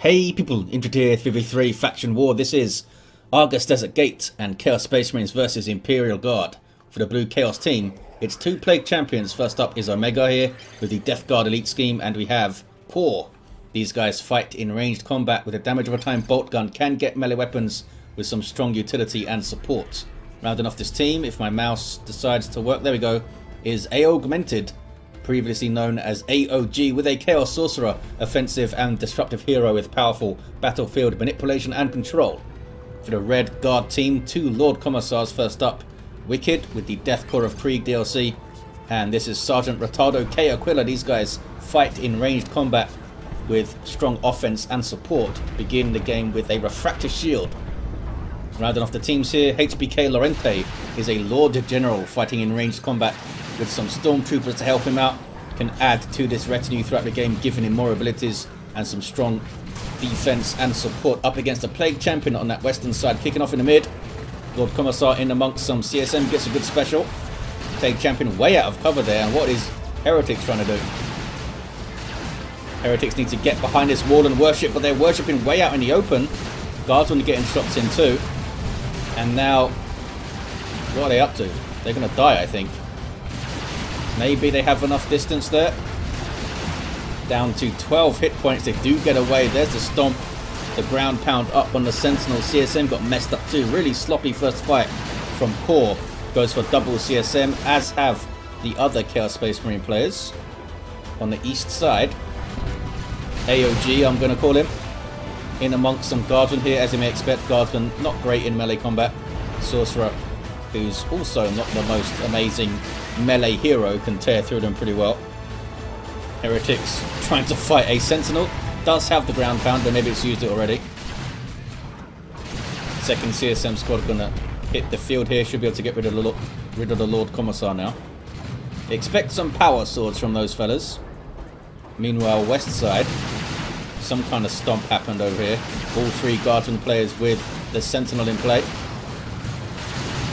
Hey people, Introduce 3v3 Faction War. This is Argus Desert Gate and Chaos Space Marines versus Imperial Guard. For the Blue Chaos team, it's two Plague Champions. First up is Omega here with the Death Guard Elite scheme, and we have Corr. These guys fight in ranged combat with a damage over time bolt gun, can get melee weapons with some strong utility and support. Rounding off this team, if my mouse decides to work, there we go, is aogmented, previously known as AOG, with a Chaos Sorcerer, offensive and disruptive hero with powerful battlefield manipulation and control. For the Red Guard team, two Lord Commissars. First up, Wikkyd with the Death Corps of Krieg DLC, and this is Sergeant Retardo K. Aquila. These guys fight in ranged combat with strong offense and support, begin the game with a refractor shield. Rounding off the teams here, HBK Lorente is a Lord General fighting in ranged combat with some stormtroopers to help him out. Can add to this retinue throughout the game, giving him more abilities and some strong defense and support up against a Plague Champion on that western side. Kicking off in the mid, Lord Commissar in amongst some CSM, gets a good special. Plague Champion way out of cover there, and what is Heretics trying to do? Heretics need to get behind this wall and worship, but they're worshipping way out in the open. Guardsmen are getting shots in too. And now, what are they up to? They're going to die, I think. Maybe they have enough distance there. Down to 12 hit points. They do get away. There's the stomp. The ground pound up on the Sentinel. CSM got messed up too. Really sloppy first fight from Corr. Goes for double CSM, as have the other Chaos Space Marine players. On the east side, AOG, I'm going to call him, in amongst some Guardsmen here, as you may expect. Guardsmen not great in melee combat. Sorcerer, who's also not the most amazing melee hero, can tear through them pretty well. Heretics trying to fight a Sentinel. Does have the ground pound, but maybe it's used it already. Second CSM squad gonna hit the field here. Should be able to get rid of the Lord Commissar now. Expect some power swords from those fellas. Meanwhile, west side, some kind of stomp happened over here. All three Guardsman players with the Sentinel in play.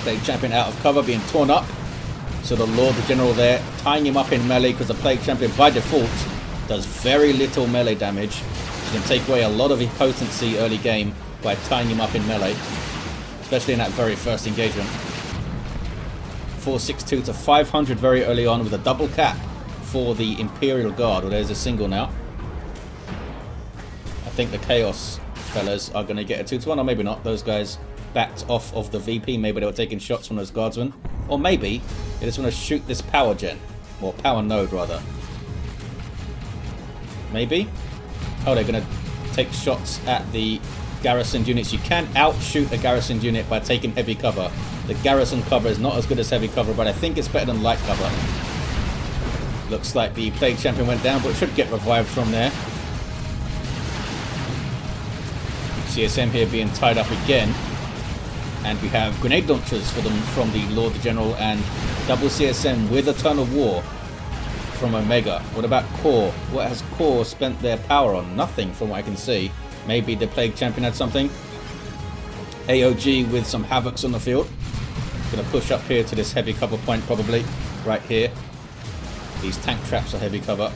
Plague Champion out of cover, being torn up. So the Lord General there, tying him up in melee, because the Plague Champion by default does very little melee damage. You can take away a lot of his potency early game by tying him up in melee, especially in that very first engagement. 462 to 500 very early on with a double cap for the Imperial Guard. Well, there's a single now. I think the Chaos fellas are going to get a 2-1, or maybe not. Those guys backed off of the VP. Maybe they were taking shots from those Guardsmen. Or maybe they just want to shoot this power gen. Or power node, rather. Maybe? Oh, they're going to take shots at the garrisoned units. You can outshoot a garrisoned unit by taking heavy cover. The garrison cover is not as good as heavy cover, but I think it's better than light cover. Looks like the Plague Champion went down, but should get revived from there. CSM here being tied up again. And we have grenade launchers for them from the Lord General, and double CSM with Eternal War from Omega. What about Corr? What has Corr spent their power on? Nothing from what I can see. Maybe the Plague Champion had something. AOG with some Havocs on the field. Gonna push up here to this heavy cover point, probably. Right here. These tank traps are heavy cover.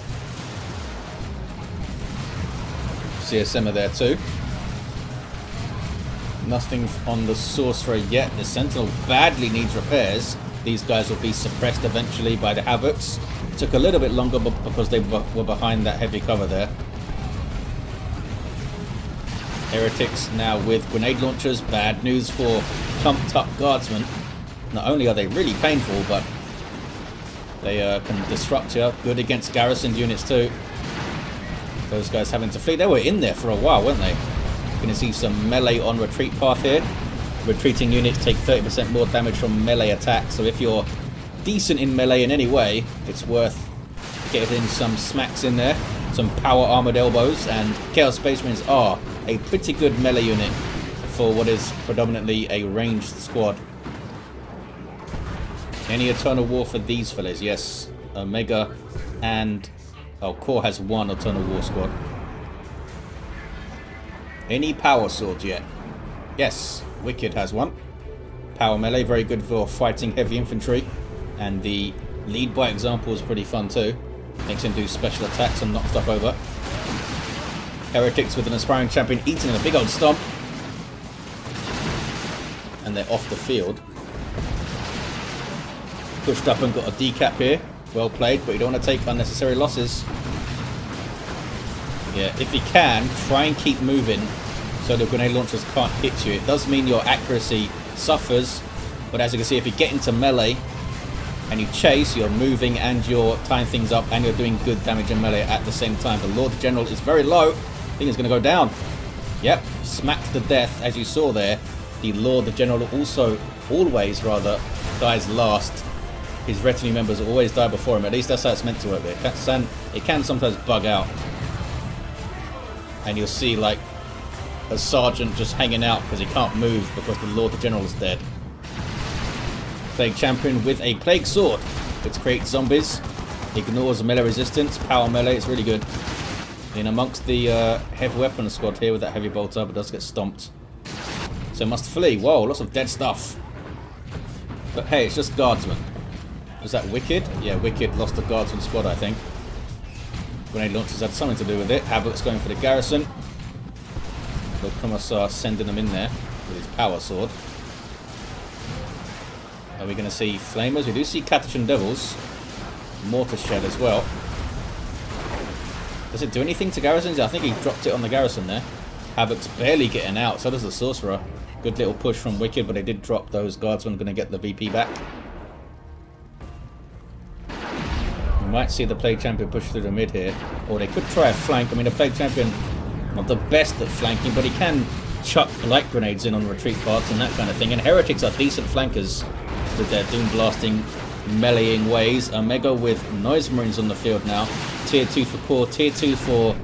CSM are there too. Nothing on the Sorcerer yet. The Sentinel badly needs repairs. These guys will be suppressed eventually by the Havocs. Took a little bit longer because they were behind that heavy cover there. Heretics now with grenade launchers. Bad news for pumped up Guardsmen. Not only are they really painful, but they can disrupt you. Good against garrisoned units too. Those guys having to flee. They were in there for a while, weren't they? Going to see some melee on retreat path here. Retreating units take 30% more damage from melee attacks, so if you're decent in melee in any way, it's worth getting some smacks in there. Some power armored elbows, and Chaos Space Marines are a pretty good melee unit for what is predominantly a ranged squad. Any Eternal War for these fellas? Yes. Omega and... oh, Corr has one Eternal War squad. Any power swords yet? Yes, Wikkyd has one. Power melee, very good for fighting heavy infantry. And the lead by example is pretty fun too. Makes him do special attacks and knock stuff over. Heretics with an aspiring champion eating a big old stomp. And they're off the field. Pushed up and got a decap here. Well played, but you don't want to take unnecessary losses. Yeah, if you can, try and keep moving so the grenade launchers can't hit you. It does mean your accuracy suffers, but as you can see, if you get into melee and you chase, you're moving and you're tying things up and you're doing good damage in melee at the same time. The Lord General is very low. I think it's going to go down. Yep, smacked to death as you saw there. The Lord General also always dies last. His retinue members always die before him. At least that's how it's meant to work there. It can sometimes bug out. And you'll see like a sergeant just hanging out because he can't move because the Lord General is dead. Plague Champion with a Plague Sword, which creates zombies, ignores melee resistance, power melee, it's really good. In amongst the heavy weapon squad here with that heavy bolter, but does get stomped. So must flee. Whoa, lots of dead stuff. But hey, it's just guardsmen. Was that wikkyd? Yeah, wikkyd lost the guardsman squad, I think. Grenade launchers had something to do with it. Havoc's going for the garrison. The Commissar sending them in there with his power sword. Are we going to see flamers? We do see contagion devils. Mortar shed as well. Does it do anything to garrisons? I think he dropped it on the garrison there. Havoc's barely getting out. So does the Sorcerer. Good little push from wikkyd, but they did drop those guardsmen. Going to get the VP back. We might see the Plague Champion push through the mid here. Or they could try a flank. I mean, the Plague Champion, not the best at flanking, but he can chuck light grenades in on retreat paths and that kind of thing. And Heretics are decent flankers with their doom blasting, meleeing ways. Omega with Noise Marines on the field now. Tier 2 for Corr, Tier 2 for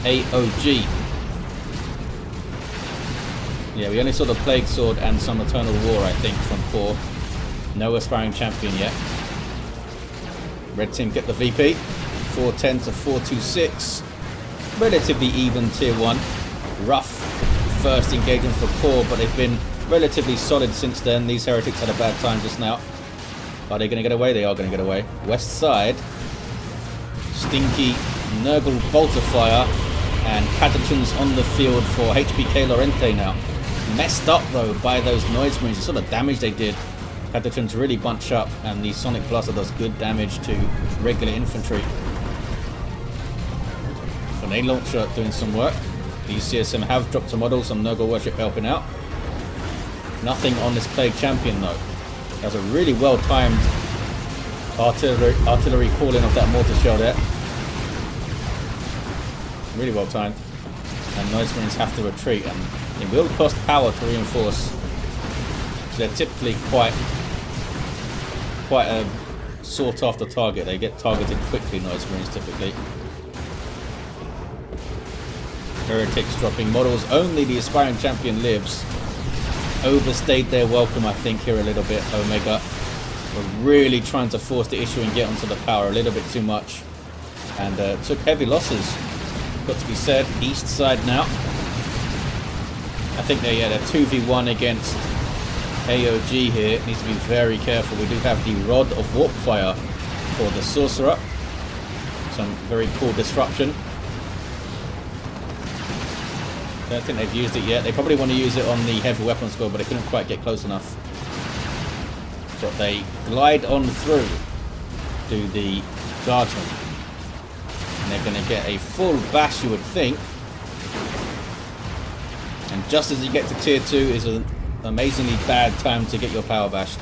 AOG. Yeah, we only saw the Plague Sword and some Eternal War, I think, from Corr. No aspiring champion yet. Red team get the VP. 410 to 426. Relatively even Tier 1. Rough first engagement for Corr, but they've been relatively solid since then. These Heretics had a bad time just now. Are they going to get away? They are going to get away. West side. Stinky Nurgle Bolter Fire and Catachans on the field for HBK Lorente now. Messed up though by those Noise Marines. The sort of damage they did. Catachans really bunch up and the Sonic Blaster does good damage to regular infantry. Grenade launcher doing some work. The CSM have dropped a model, some Nurgle worship helping out. Nothing on this Plague Champion though. That's a really well timed artillery calling of that mortar shell there. Really well timed. And Noise Marines have to retreat, and it will cost power to reinforce. So they're typically quite a sought after target. They get targeted quickly, Noise Marines typically. Heretics dropping models. Only the aspiring champion lives. Overstayed their welcome, I think, here a little bit. Omega were really trying to force the issue and get onto the power a little bit too much, and took heavy losses. Got to be said. East side now. I think they're 2v1 against AOG here. Needs to be very careful. We do have the Rod of Warp Fire for the Sorcerer. Some very cool disruption. Don't think they've used it yet. They probably want to use it on the heavy weapon squad, but they couldn't quite get close enough. But they glide on through to the guardsmen. And they're going to get a full bash, you would think. And just as you get to tier 2 is an amazingly bad time to get your power bashed.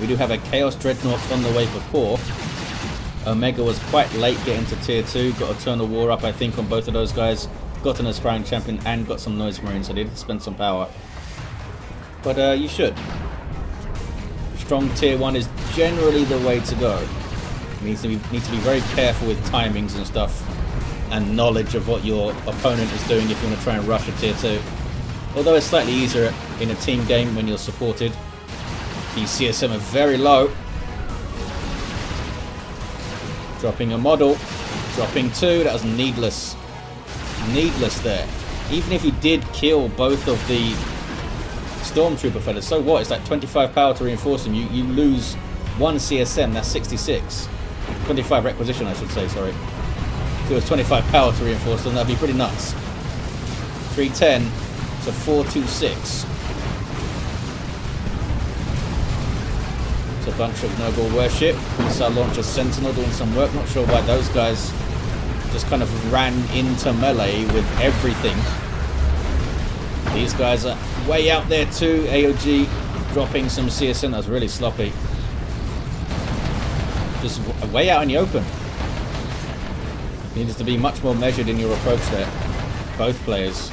We do have a Chaos Dreadnought on the way for Corr. Omega was quite late getting to tier 2. Got Eternal War up, I think, on both of those guys. Got an aspiring champion and got some Noise Marines, so they did spend some power. But you should. Strong tier 1 is generally the way to go. You need to be very careful with timings and stuff, and knowledge of what your opponent is doing if you want to try and rush a tier 2. Although it's slightly easier in a team game when you're supported. The CSM are very low. Dropping a model. Dropping 2. That was needless. Needless there. Even if you did kill both of the Stormtrooper fellas, so what? It's like 25 power to reinforce them. You lose 1 CSM, that's 66. 25 requisition, I should say, sorry. If it was 25 power to reinforce them, that'd be pretty nuts. 310 to 426. It's a bunch of Nurgle worship. Commissar launches Sentinel doing some work. Not sure why those guys just kind of ran into melee with everything. These guys are way out there too. AOG dropping some CSN. That was really sloppy. Just way out in the open. Needs to be much more measured in your approach there. Both players.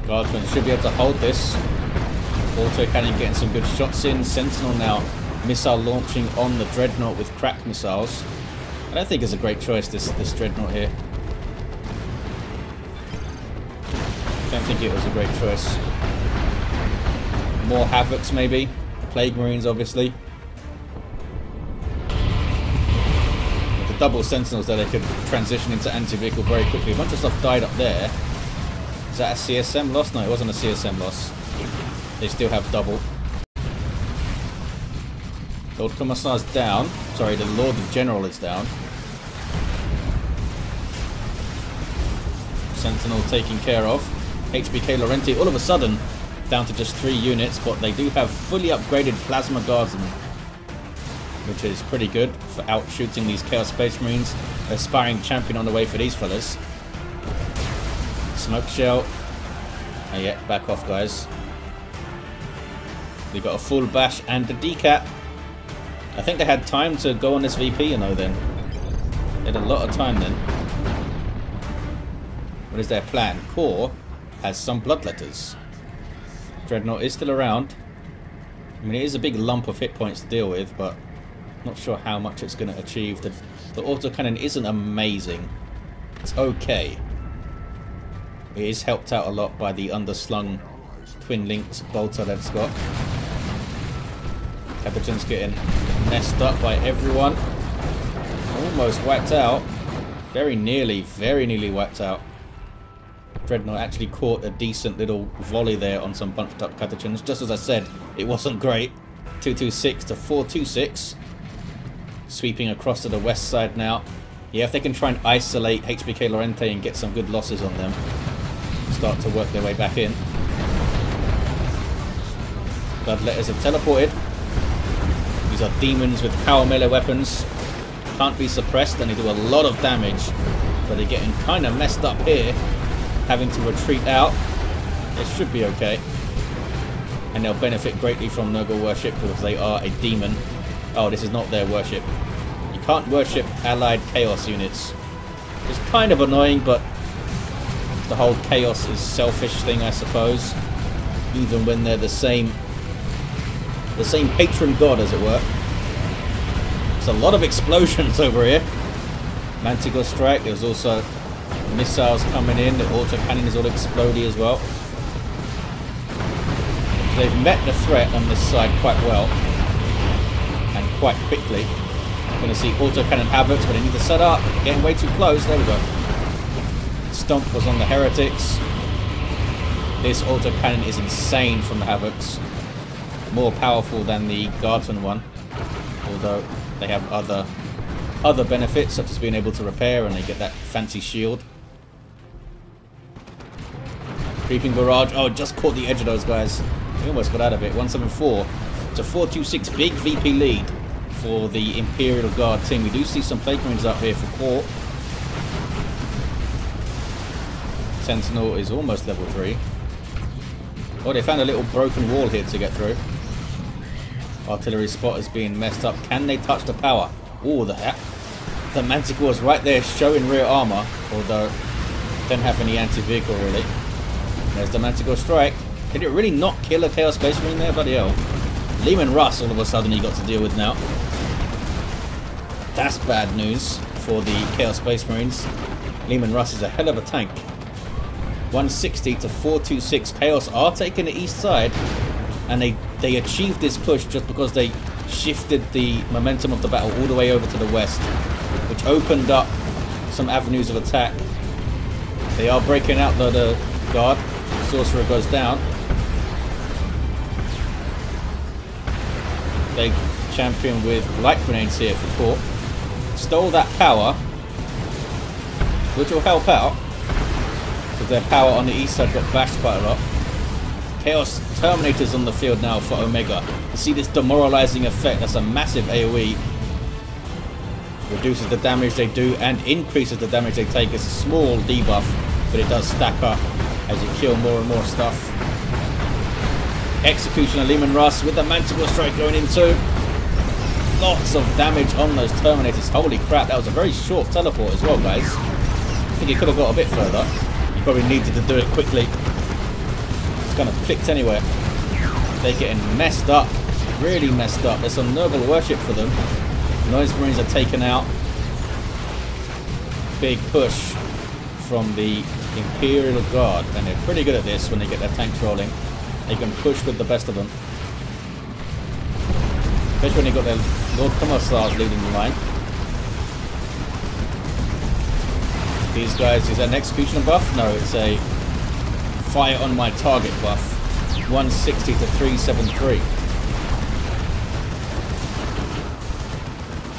Guardsmen should be able to hold this. Auto cannon getting some good shots in. Sentinel now missile launching on the Dreadnought with crack missiles. I don't think it's a great choice, this Dreadnought here. I don't think it was a great choice. More Havocs maybe. Plague Marines obviously. With the double Sentinels there, they could transition into anti-vehicle very quickly. A bunch of stuff died up there. Is that a CSM loss? No, it wasn't a CSM loss. They still have double. Lord Commissar's down. Sorry, the Lord General is down. Sentinel taken care of. HBK Laurenti all of a sudden down to just 3 units, but they do have fully upgraded Plasma Guardsmen, which is pretty good for out shooting these Chaos Space Marines. Aspiring champion on the way for these fellas. Smoke shell. Oh yeah, back off guys. They got a full bash and a decat. I think they had time to go on this VP, you know, then. They had a lot of time then. What is their plan? Corr has some bloodletters. Dreadnought is still around. I mean, it is a big lump of hit points to deal with, but not sure how much it's going to achieve. The autocannon isn't amazing. It's okay. It is helped out a lot by the underslung twin links bolter that it's got. Capuchin's getting messed up by everyone. Almost wiped out. Very nearly wiped out. Dreadnought actually caught a decent little volley there on some bunched up Capuchins. Just as I said, it wasn't great. 226 to 426. Sweeping across to the west side now. Yeah, if they can try and isolate HBK Laurenti and get some good losses on them, start to work their way back in. Bloodletters have teleported. These are demons with power melee weapons. Can't be suppressed and they do a lot of damage. But they're getting kind of messed up here. Having to retreat out. It should be okay. And they'll benefit greatly from Nurgle worship because they are a demon. Oh, this is not their worship. You can't worship allied chaos units. It's kind of annoying, but the whole chaos is selfish thing, I suppose. Even when they're the same patron god, as it were. There's a lot of explosions over here. Manticore strike. There's also missiles coming in. The autocannon is all explodey as well. They've met the threat on this side quite well and quite quickly. Going to see autocannon havocs, but they need to set up. Getting way too close. There we go. Stomp was on the heretics. This autocannon is insane from the havocs. More powerful than the guardsman one, although they have other benefits such as being able to repair and they get that fancy shield. Creeping barrage. Oh, just caught the edge of those guys. He almost got out of it. 174 to 426. Big VP lead for the Imperial Guard team. We do see some Plague Marines up here for Corr. Sentinel is almost level 3. Oh, they found a little broken wall here to get through. Artillery spot is being messed up. Can they touch the power? Oh, the Manticore is right there showing rear armor, although don't have any anti-vehicle really. There's the Manticore strike. Did it really not kill a Chaos Space Marine there? Bloody hell. Lehman Russ all of a sudden he got to deal with now. That's bad news for the Chaos Space Marines. Lehman Russ is a hell of a tank. 160 to 426. Chaos are taking the east side, and they achieved this push just because they shifted the momentum of the battle all the way over to the west, which opened up some avenues of attack. They are breaking out the guard. Sorcerer goes down. Big champion with light grenades here for Corr. Stole that power. which will help out because their power on the east side got bashed quite a lot. Chaos Terminators on the field now for Omega. You see this demoralizing effect. That's a massive AoE. Reduces the damage they do and increases the damage they take. It's a small debuff, but it does stack up as you kill more and more stuff. Executioner Lehman Russ with the Manticore Strike going into. Lots of damage on those Terminators. Holy crap, that was a very short teleport as well, guys. I think he could have got a bit further. He probably needed to do it quickly. It's kind of clicked anywhere. They're getting messed up. Really messed up. There's some Nurgle worship for them. Noise Marines are taken out. Big push from the Imperial Guard. And they're pretty good at this when they get their tanks rolling. They can push with the best of them. Especially when they got their Lord Commissars leading the line. These guys, is that an executioner buff? No, it's a fire on my target buff. 160 to 373.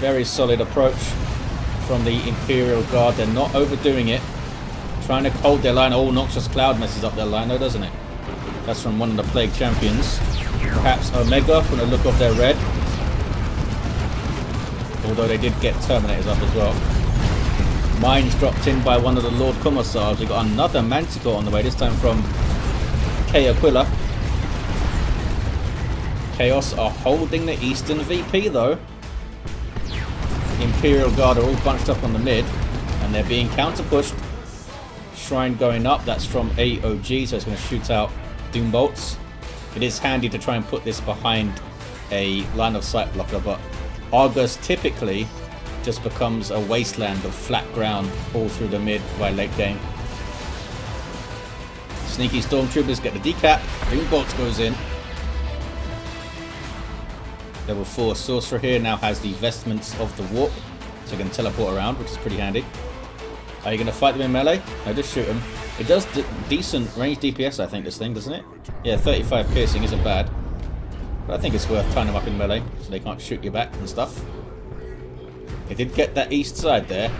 Very solid approach from the Imperial Guard. They're not overdoing it. Trying to hold their line. Oh, Noxious Cloud messes up their line though, doesn't it? That's from one of the Plague Champions. Perhaps Omega from the look of their red. Although they did get Terminators up as well. Mines dropped in by one of the Lord Commissars. We got another Manticore on the way, this time from Aquila. Chaos are holding the Eastern VP though. Imperial Guard are all bunched up on the mid. And they're being counter-pushed. Shrine going up, that's from AOG, so it's going to shoot out Doom Bolts. It is handy to try and put this behind a line of sight blocker, but Argus typically just becomes a wasteland of flat ground all through the mid by late game. Sneaky Stormtroopers get the decap. Doom Bolts goes in. Level 4 Sorcerer here now has the vestments of the warp, so he can teleport around, which is pretty handy. Are you going to fight them in melee? No, just shoot them. It does decent range DPS, I think, this thing, doesn't it? Yeah, 35 piercing isn't bad. But I think it's worth tying them up in melee, so they can't shoot you back and stuff. They did get that east side there.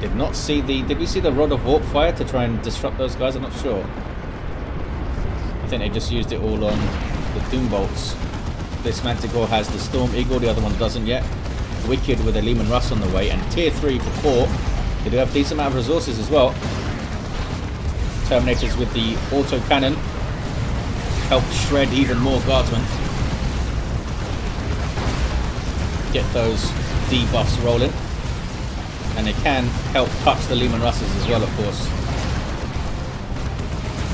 Did not see the... Did we see the Rod of Warp fire to try and disrupt those guys? I'm not sure. I think they just used it all on the Doom Bolts. This Manticore has the Storm Eagle, the other one doesn't yet. Wikkyd with a Lehman Russ on the way, and tier 3 for Corr. They do have a decent amount of resources as well. Terminators with the auto cannon help shred even more guardsmen. Get those debuffs rolling, and they can help touch the Lehman Russes as well, of course.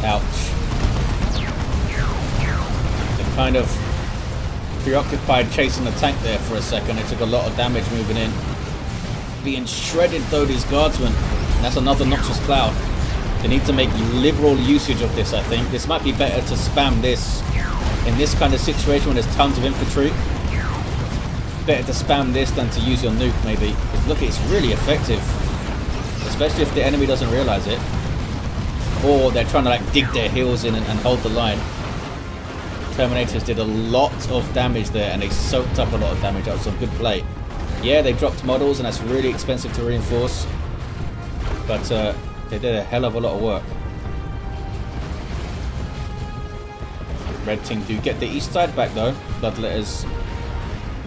Ouch. They're kind of preoccupied chasing the tank there for a second. It took a lot of damage moving in. Being shredded though, these guardsmen. And that's another Noxious Cloud. They need to make liberal usage of this, I think. This might be better to spam this in this kind of situation when there's tons of infantry. Better to spam this than to use your nuke, maybe. Because look, it's really effective. Especially if the enemy doesn't realize it. Or they're trying to like dig their heels in and hold the line. Terminators did a lot of damage there, and they soaked up a lot of damage. That was some good play. Yeah, they dropped models, and that's really expensive to reinforce. But they did a hell of a lot of work. Red team do get the east side back though. Bloodletters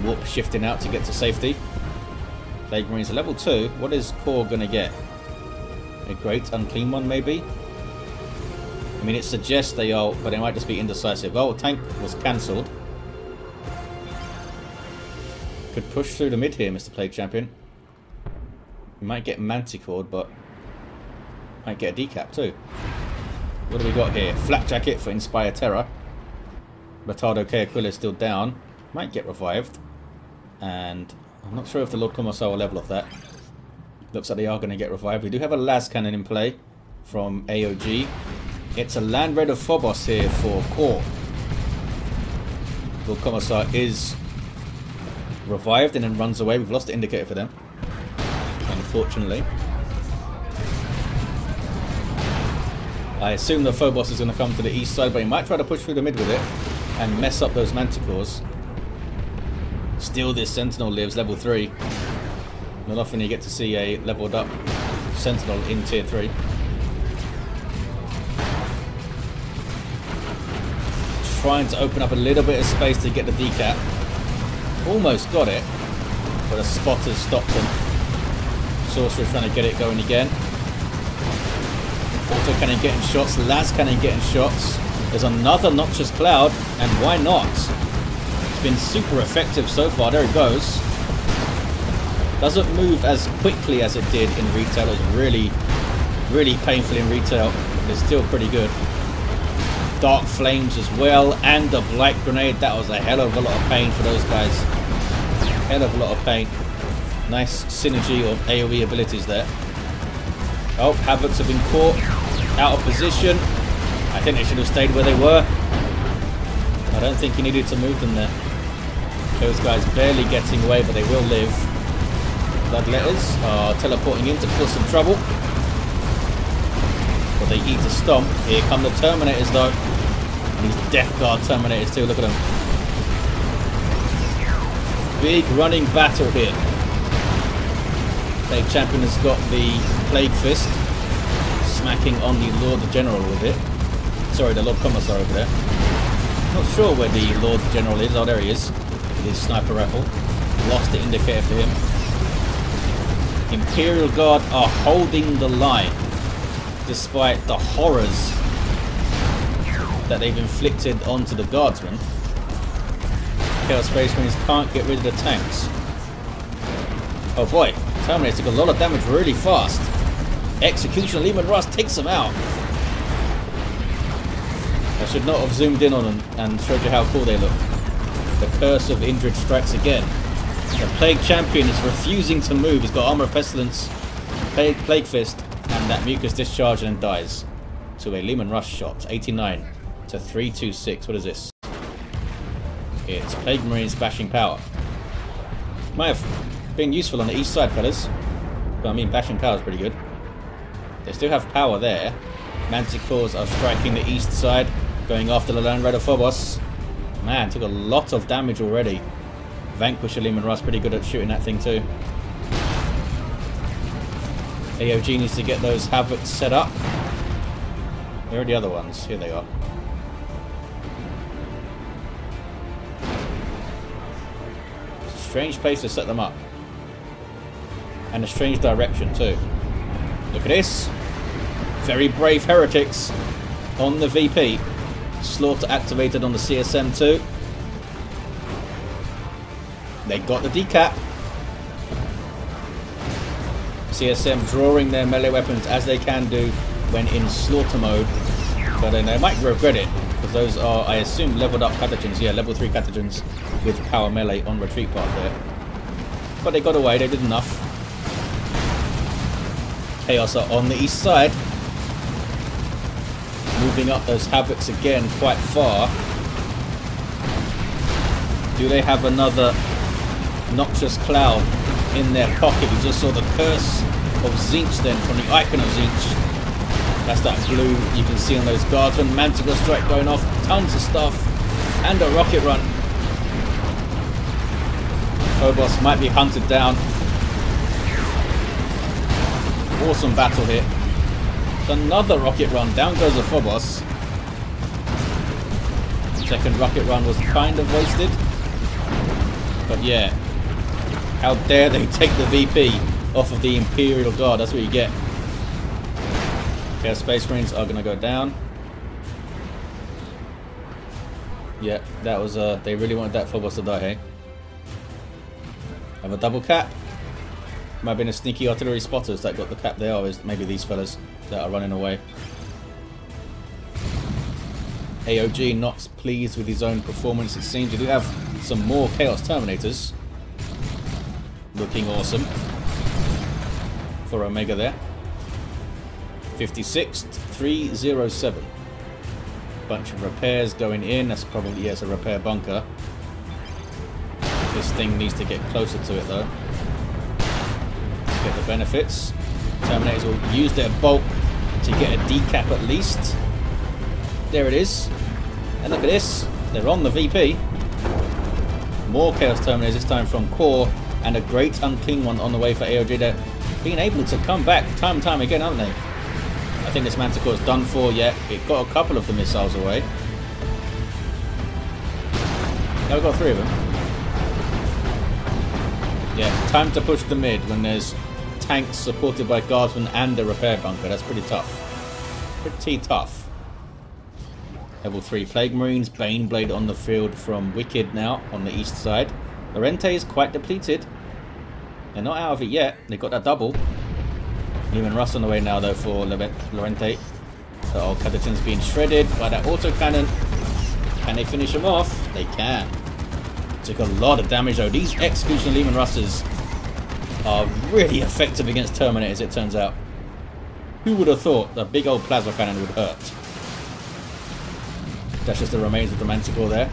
warp shifting out to get to safety. Plague Marines are level 2. What is Corr gonna get? A great unclean one maybe? I mean, it suggests they are, but they might just be indecisive. Oh, tank was cancelled. Could push through the mid here, Mr. Plague Champion. You might get manticored, but might get a decap too. What do we got here? Flak Jacket for Inspire Terror. Retardo Aquila is still down. Might get revived. And I'm not sure if the Lord Commissar will level off that. Looks like they are going to get revived. We do have a las cannon in play from AOG. It's a land red of Phobos here for Corr. Lord Commissar is revived and then runs away. We've lost the indicator for them, unfortunately. I assume the Phobos is going to come to the east side, but he might try to push through the mid with it and mess up those Manticores. Still, this Sentinel lives, level 3. Not often you get to see a leveled up Sentinel in tier 3. Trying to open up a little bit of space to get the decap. Almost got it, but a spotter stopped him. Sorcerer trying to get it going again. Auto cannon getting shots, las cannon getting shots. There's another Noxious Cloud, and why not? It's been super effective so far. There it goes. Doesn't move as quickly as it did in retail. It was really, really painful in retail, but it's still pretty good. Dark Flames as well, and the Blight Grenade. That was a hell of a lot of pain for those guys. Hell of a lot of pain. Nice synergy of AoE abilities there. Oh, Havocs have been caught. Out of position. I think they should have stayed where they were. I don't think he needed to move them there. Those guys barely getting away, but they will live. Bloodletters are teleporting in to cause some trouble. But they eat a stomp. Here come the Terminators though. And these Death Guard Terminators too, look at them. Big running battle here. Plague Champion has got the Plague Fist. Smacking on the Lord General a bit. Sorry, the Lord Commissar over there. Not sure where the Lord General is. Oh, there he is. With his sniper rifle. Lost the indicator for him. Imperial Guard are holding the line. Despite the horrors that they've inflicted onto the Guardsmen. Chaos Space Marines can't get rid of the tanks. Oh boy, Terminator took a lot of damage really fast. Execution Lehman Russ takes them out. I should not have zoomed in on them and showed you how cool they look. The Curse of Indrid strikes again. The Plague Champion is refusing to move. He's got Armor of Pestilence, Plague Fist, and that Mucus Discharge, and dies to a Lehman Rush shot. 89 to 326. What is this? It's Plague Marines Bashing Power. Might have been useful on the east side, fellas. But I mean, Bashing Power is pretty good. They still have power there. Manticores are striking the east side, going after the Land Raider Phobos. Man, took a lot of damage already. Vanquisher Lehman Russ pretty good at shooting that thing too. AOG needs to get those Havocs set up. Where are the other ones? Here they are. It's a strange place to set them up. And a strange direction too. Look at this. Very brave heretics on the VP. Slaughter activated on the CSM too. They got the decap. CSM drawing their melee weapons as they can do when in slaughter mode. But then they might regret it, because those are, I assume, leveled up pathogens. Yeah, level 3 pathogens with power melee on retreat path there. But they got away, they did enough. Chaos are on the east side. Moving up those Havocs again quite far. Do they have another Noxious Cloud in their pocket? We just saw the Curse of Tzeentch then from the Icon of Tzeentch. That's that blue you can see on those Guardsmen. Manticore Strike going off, tons of stuff, and a rocket run. Phobos might be hunted down. Awesome battle here. Another rocket run, down goes the Phobos. Second rocket run was kind of wasted. But yeah, how dare they take the VP off of the Imperial Guard, that's what you get. Okay, Space Marines are going to go down. Yeah, that was, they really wanted that Phobos to die, hey? Have a double cap. Might have been a sneaky artillery spotters that got the cap there, or is maybe these fellas that are running away. AOG not pleased with his own performance, it seems. You do have some more Chaos Terminators. Looking awesome for Omega there. 56th, 307. Bunch of repairs going in. That's probably, yeah, it's a repair bunker. This thing needs to get closer to it though. Get the benefits. Terminators will use their bulk to get a decap at least. There it is. And look at this. They're on the VP. More Chaos Terminators, this time from Corr and a great unclean one on the way for AOG. They're being able to come back time and time again, aren't they? I think this Manticore is done for yet. It got a couple of the missiles away. No, got 3 of them. Yeah, time to push the mid when there's tanks supported by guardsmen and a repair bunker. That's pretty tough. Pretty tough. Level 3 Plague Marines, Baneblade on the field from Wikkyd now on the east side. Lorente is quite depleted. They're not out of it yet. They got that double. Leman Russ on the way now though for Lorente. The old Cataton's being shredded by that autocannon. Can they finish him off? They can. Took a lot of damage though. These Executioner Leman Russes are really effective against Terminators, it turns out. Who would have thought that big old plasma cannon would hurt? That's just the remains of the Manticore there.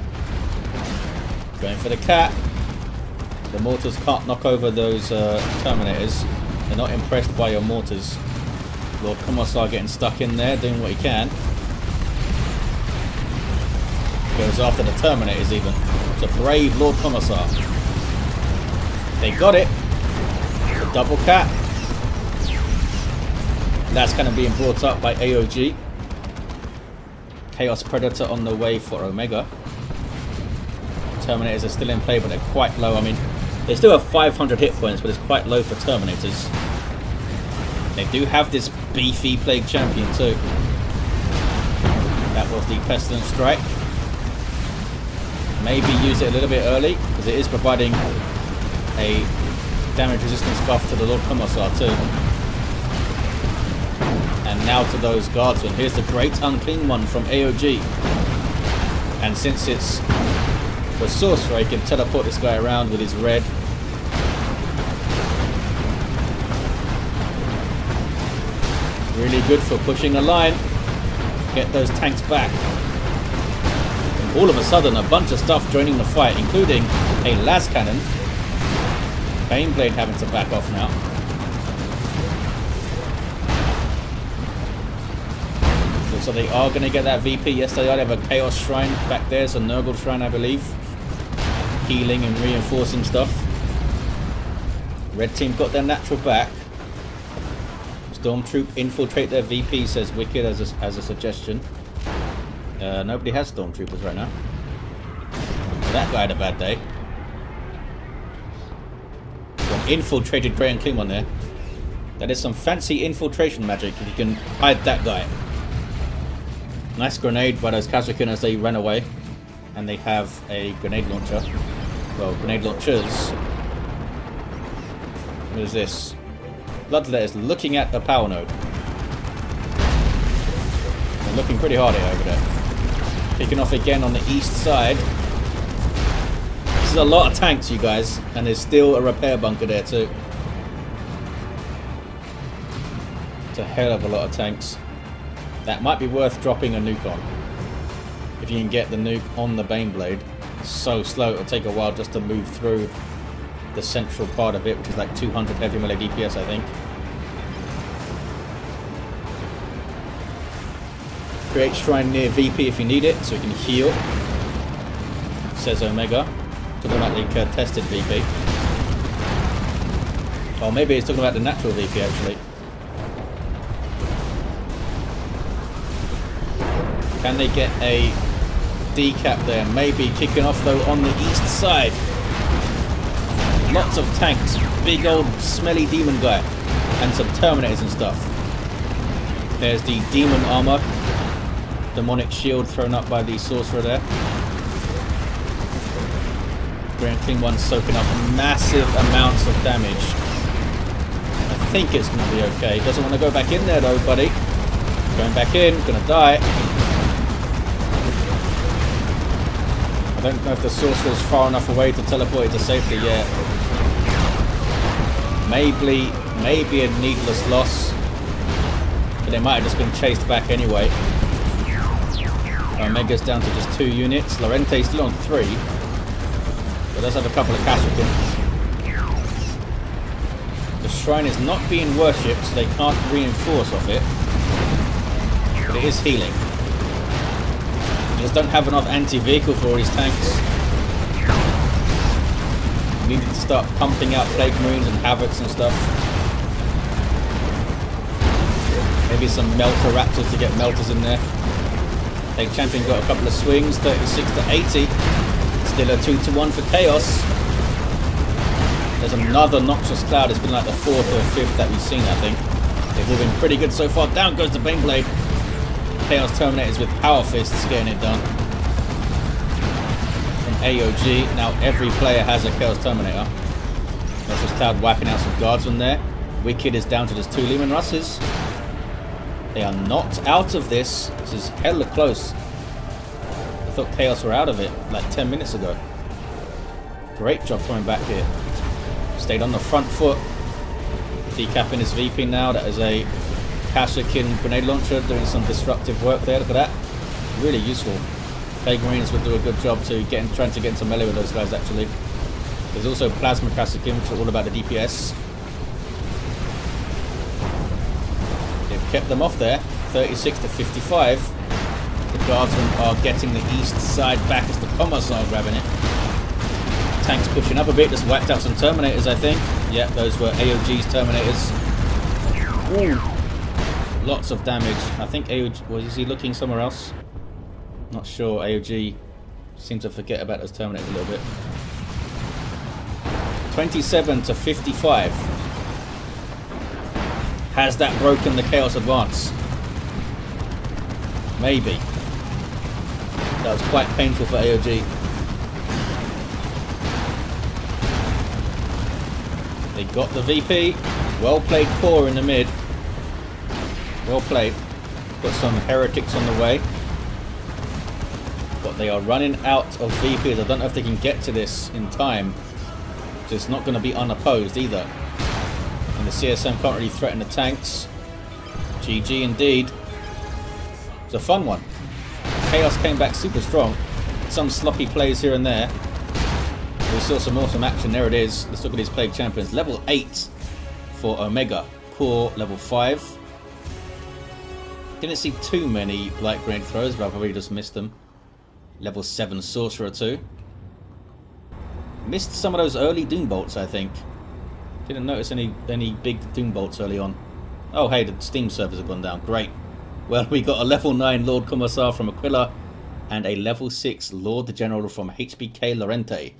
Going for the cat. The mortars can't knock over those Terminators. They're not impressed by your mortars. Lord Commissar getting stuck in there, doing what he can. Goes after the Terminators even. It's a brave Lord Commissar. They got it. The double cat. That's kind of being brought up by AOG. Chaos Predator on the way for Omega. Terminators are still in play, but they're quite low. I mean, they still have 500 hit points, but it's quite low for Terminators. They do have this beefy Plague Champion too. That was the Pestilent Strike. Maybe use it a little bit early, because it is providing a damage resistance buff to the Lord Commissar too. And now to those guardsmen. Here's the great unclean one from AOG. And since it's the Sorcerer, he can teleport this guy around with his red. Really good for pushing a line. Get those tanks back. And all of a sudden, a bunch of stuff joining the fight, including a las cannon. Baneblade having to back off now. So they are going to get that VP. Yes, they are. They have a Chaos Shrine back there. It's a Nurgle Shrine, I believe. Healing and reinforcing stuff. Red team got their natural back. Stormtroop infiltrate their VP, says wikkyd as a suggestion. Nobody has Stormtroopers right now. That guy had a bad day. Got infiltrated Grey and Klingon there. That is some fancy infiltration magic if you can hide that guy. Nice grenade by those Kazakin as they ran away. And they have a grenade launcher. Well, grenade launchers. What is this? Bloodletter's looking at the power node. They're looking pretty hard here over there. Kicking off again on the east side. This is a lot of tanks, you guys. And there's still a repair bunker there too. It's a hell of a lot of tanks. That might be worth dropping a nuke on. If you can get the nuke on the Baneblade. It's so slow, it'll take a while just to move through the central part of it, which is like 200 heavy melee DPS, I think. Create shrine near VP if you need it, so you can heal. Says Omega. Talking about the tested VP. Or maybe he's talking about the natural VP actually. Can they get a decap there? Maybe kicking off though on the east side. Lots of tanks, big old smelly demon guy, and some Terminators and stuff. There's the demon armor, demonic shield thrown up by the Sorcerer there. Grand King one soaking up massive amounts of damage. I think it's going to be okay. Doesn't want to go back in there though, buddy. Going back in, gonna die. I don't know if the Sorcerer's far enough away to teleport to safety yet. Maybe a needless loss. But they might have just been chased back anyway. Omega's down to just 2 units. Lorente's still on 3. But does have a couple of Kasrkins. The shrine is not being worshipped, so they can't reinforce off it. But it is healing. They just don't have enough anti-vehicle for all these tanks. We need to start pumping out Plague Marines and Havocs and stuff. Maybe some Melter Raptors to get Melters in there. Plague Champion got a couple of swings, 36 to 80. Still a 2-1 for Chaos. There's another Noxious Cloud. It's been like the 4th or 5th that we've seen, I think. They've all been pretty good so far. Down goes the Baneblade. Chaos Terminators with Power Fists getting it done. From AOG. Now every player has a Chaos Terminator. Noxious Cloud wiping out some Guardsmen there. Wikkyd is down to just 2 Leman Russes. They are not out of this. This is hella close. I thought Chaos were out of it like 10 minutes ago. Great job coming back here. Stayed on the front foot. Decapping his VP now. That is a Kashyyykin grenade launcher doing some disruptive work there. Look at that. Really useful. Plague Marines would do a good job to trying to get into melee with those guys actually. There's also Plasma Kashyyykin, which are all about the DPS. They've kept them off there. 36 to 55. The Guardsmen are getting the east side back as the Commissar grabbing it. Tanks pushing up a bit, just wiped out some Terminators, I think. Yeah, those were AOG's Terminators. Ooh. Lots of damage. I think AOG... Was he looking somewhere else? Not sure. AOG seemed to forget about those Terminators a little bit. 27 to 55. Has that broken the Chaos advance? Maybe. That was quite painful for AOG. They got the VP. Well played Corr in the mid. Well played. Got some heretics on the way. But they are running out of VPs. I don't know if they can get to this in time. So it's not going to be unopposed either. And the CSM can't really threaten the tanks. GG indeed. It's a fun one. Chaos came back super strong. Some sloppy plays here and there. We saw some awesome action. There it is. Let's look at these Plague Champions. Level 8 for Omega. Corr level 5. Didn't see too many Blight Grenade throws, but I probably just missed them. Level 7 Sorcerer 2. Missed some of those early Doom Bolts, I think. Didn't notice any big Doom Bolts early on. Oh, hey, the Steam servers have gone down. Great. Well, we got a level 9 Lord Commissar from Aquila and a level 6 Lord General from HBK Lorente.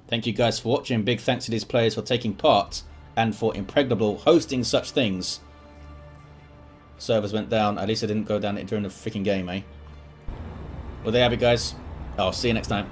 Thank you guys for watching. Big thanks to these players for taking part and for Impregnable hosting such things. Servers went down. At least it didn't go down during the freaking game, eh? Well, there you have it, guys. I'll see you next time.